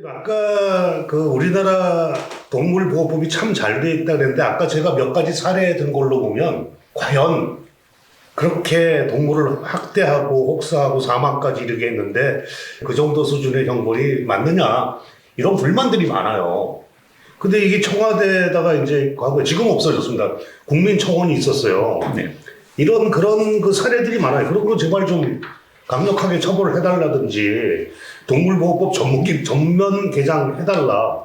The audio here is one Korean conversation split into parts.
아까 그 우리나라 동물보호법이 참 잘 돼 있다 그랬는데 아까 제가 몇 가지 사례 든 걸로 보면 과연 그렇게 동물을 학대하고 혹사하고 사망까지 이르게 했는데 그 정도 수준의 형벌이 맞느냐 이런 불만들이 많아요. 근데 이게 청와대에다가 이제 과거에 지금 없어졌습니다. 국민청원이 있었어요. 네. 이런 그런 그 사례들이 많아요. 그리고 제발 좀 강력하게 처벌을 해달라든지 동물보호법 전면 개장해달라.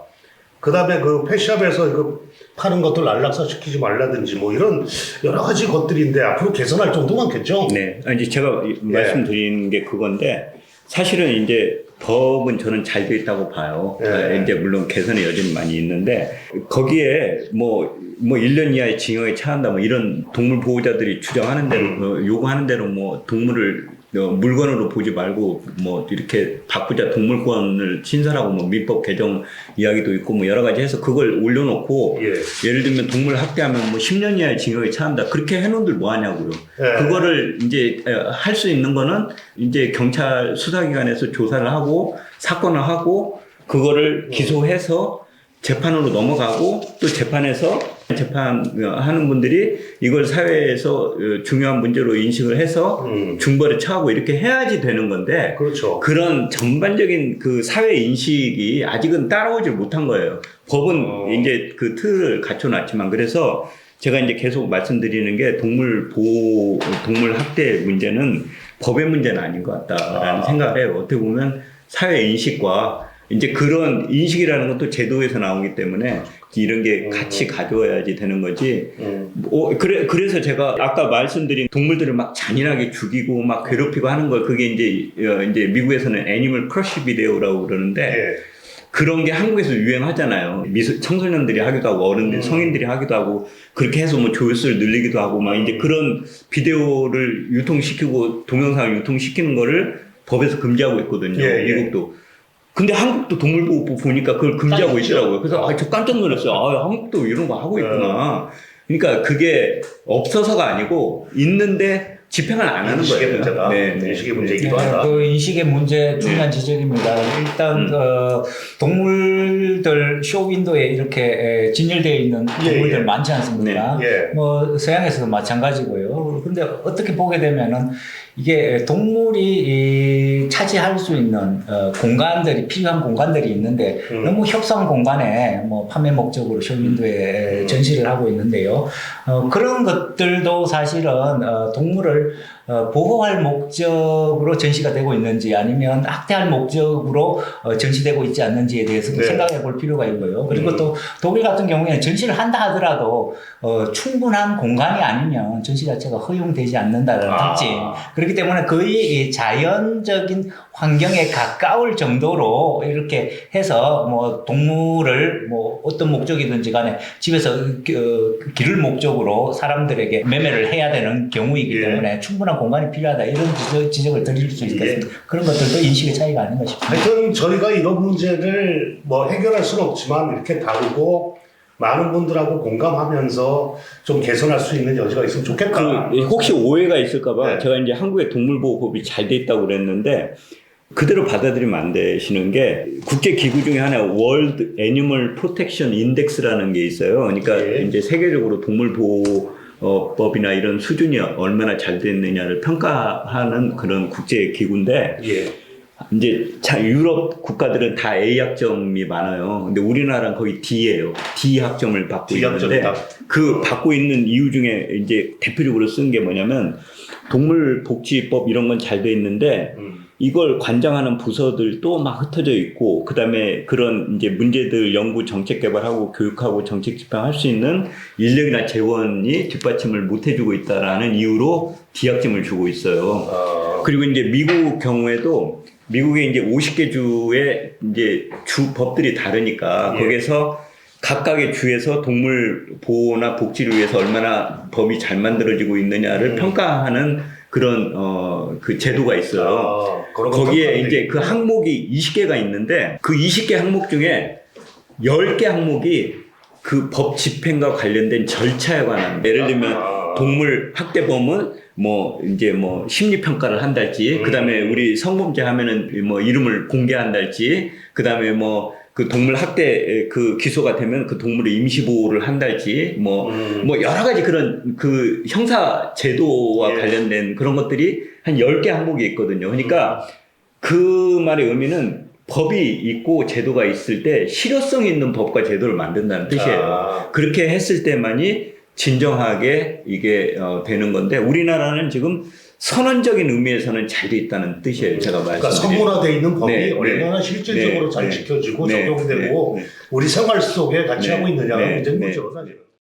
그 다음에 그 펫샵에서 그 파는 것들 안락사 시키지 말라든지 뭐 이런 여러 가지 것들인데 앞으로 개선할 정도 많겠죠? 네. 이제 제가 말씀드리는 게 그건데 사실은 이제 법은 저는 잘 돼 있다고 봐요. 이제 물론 개선의 여지는 많이 있는데 거기에 뭐 1년 이하의 징역에 처한다 뭐 이런 동물 보호자들이 주장하는 대로 요구하는 대로 뭐 동물을 물건으로 보지 말고 뭐 이렇게 바꾸자 동물권을 신설하고 뭐 민법 개정 이야기도 있고 뭐 여러 가지 해서 그걸 올려놓고 예를 들면 동물 학대하면 뭐 10년 이하의 징역에 처한다 그렇게 해놓은들 뭐 하냐고요. 그거를 이제 할 수 있는 거는 이제 경찰 수사기관에서 조사를 하고 사건을 하고 그거를 기소해서 재판으로 넘어가고 또 재판에서 재판하는 분들이 이걸 사회에서 중요한 문제로 인식을 해서 중벌에 처하고 이렇게 해야지 되는 건데 그렇죠. 그런 전반적인 그 사회 인식이 아직은 따라오질 못한 거예요. 법은 이제 그 틀을 갖춰놨지만 그래서 제가 이제 계속 말씀드리는 게 동물 보호, 동물 학대 문제는 법의 문제는 아닌 것 같다라는 생각을 해요. 어떻게 보면 사회 인식과 이제 그런 인식이라는 것도 제도에서 나오기 때문에 이런 게 같이 가져와야지 되는 거지. 그래서 제가 아까 말씀드린 동물들을 막 잔인하게 죽이고 막 괴롭히고 하는 걸 그게 이제 미국에서는 애니멀 크러쉬 비디오라고 그러는데 그런 게 한국에서 유행하잖아요. 청소년들이 하기도 하고 어른들, 성인들이 하기도 하고 그렇게 해서 뭐 조회수를 늘리기도 하고 막 이제 그런 비디오를 유통시키고 동영상을 유통시키는 거를 법에서 금지하고 있거든요. 미국도. 근데 한국도 동물보호법 보니까 그걸 금지하고 있더라고요. 그래서 저 깜짝 놀랐어요. 한국도 이런 거 하고 있구나. 그러니까 그게 없어서가 아니고 있는데 집행을 안 하는 거예요. 문제다. 네. 인식의 문제이기도 하다. 그 인식의 문제 중요한 지적입니다. 일단 동물들 쇼윈도에 이렇게 진열되어 있는 동물들 많지 않습니까? 뭐 서양에서도 마찬가지고요. 근데 어떻게 보게 되면은 이게 동물이 차지할 수 있는 공간들이 필요한 공간들이 있는데 너무 협소한 공간에 뭐 판매 목적으로 쇼윈도에 전시를 하고 있는데요. 그런 것들도 사실은 동물을 보호할 목적으로 전시가 되고 있는지 아니면 학대할 목적으로 전시되고 있지 않는지에 대해서도 생각해 볼 필요가 있고요. 그리고 또 독일 같은 경우에는 전시를 한다 하더라도 충분한 공간이 아니면 전시 자체가 허용되지 않는다는 특징. 그렇기 때문에 거의 자연적인 환경에 가까울 정도로 이렇게 해서 뭐 동물을 뭐 어떤 목적이든지 간에 집에서 기를 목적으로 사람들에게 매매를 해야 되는 경우이기 때문에 충분한 공간이 필요하다 이런 지적을 드릴 수 있겠습니다. 그런 것들도 인식의 차이가 아닌가 싶습니다. 하여튼 저희가 이런 문제를 뭐 해결할 수는 없지만 이렇게 다루고 많은 분들하고 공감하면서 좀 개선할 수 있는 여지가 있으면 좋겠다. 혹시 오해가 있을까봐 제가 이제 한국의 동물보호법이 잘 돼 있다고 그랬는데 그대로 받아들이면 안 되시는 게 국제 기구 중에 하나 월드 애니멀 프로텍션 인덱스라는 게 있어요. 그러니까 이제 세계적으로 동물 보호법이나 이런 수준이 얼마나 잘 됐느냐를 평가하는 그런 국제 기구인데 이제 유럽 국가들은 다 A 학점이 많아요. 근데 우리나라는 거의 D예요. D 학점을 받고 있는데 그 받고 있는 이유 중에 이제 대표적으로 쓴 게 뭐냐면 동물복지법 이런 건 잘 돼 있는데 이걸 관장하는 부서들도 막 흩어져 있고 그다음에 그런 이제 문제들 연구 정책 개발하고 교육하고 정책 집행할 수 있는 인력이나 재원이 뒷받침을 못 해주고 있다라는 이유로 D 학점을 주고 있어요. 그리고 이제 미국 경우에도 미국의 이제 50개 주의 이제 주 법들이 다르니까 거기에서 각각의 주에서 동물 보호나 복지를 위해서 얼마나 법이 잘 만들어지고 있느냐를 평가하는 그런 그 제도가 있어요. 거기에 이제 그 항목이 20개가 있는데 그 20개 항목 중에 10개 항목이 그 법 집행과 관련된 절차에 관한 예를 들면 동물 학대범은 뭐 이제 뭐 심리 평가를 한달지, 그다음에 우리 성범죄 하면은 뭐 이름을 공개한달지, 그다음에 뭐 그 동물 학대 그 기소가 되면 그 동물의 임시 보호를 한달지, 뭐 여러 가지 그런 그 형사 제도와 관련된 그런 것들이 한 10개 항목이 있거든요. 그러니까 그 말의 의미는 법이 있고 제도가 있을 때 실효성 있는 법과 제도를 만든다는 뜻이에요. 그렇게 했을 때만이 진정하게 이게 되는 건데, 우리나라는 지금 선언적인 의미에서는 잘 돼 있다는 뜻이에요. 제가 그러니까 말씀드린. 서문화되어 있는 법이 네, 얼마나 네, 실질적으로 네, 잘 네, 지켜지고 네, 적용되고 네, 네. 우리 생활 속에 같이 네, 하고 있느냐가 네, 문제인 네. 거죠, 사실은.